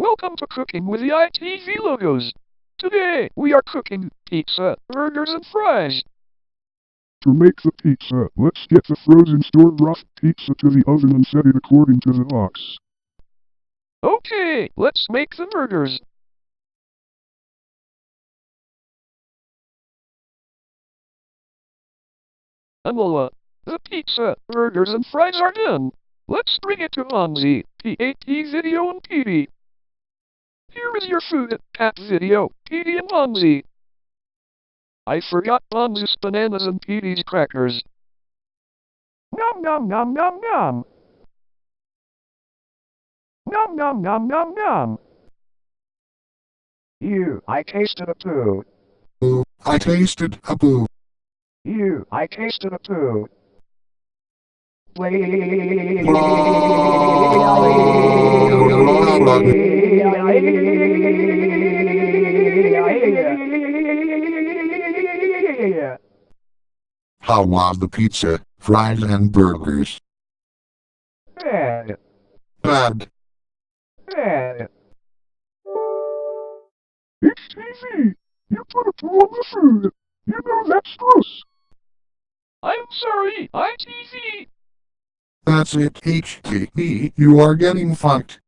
Welcome to Cooking with the ITV Logos. Today, we are cooking pizza, burgers, and fries. To make the pizza, let's get the frozen store-bought pizza to the oven and set it according to the box. Okay, let's make the burgers. Anglia, the pizza, burgers, and fries are done. Let's bring it to Anglia, PAT video and PD. Here is your food at video, PD and Anglia. I forgot Anglia's bananas and PD's crackers. Nom nom nom nom nom. Nom nom nom nom nom. I tasted a poo. Ooh, I tasted a poo. I tasted a poo. How was the pizza, fries and burgers? Bad. Bad. Bad. It's TV! You put a poo on the food! You know that's gross! I'm sorry, ITV. That's it, HTV, you are getting funked.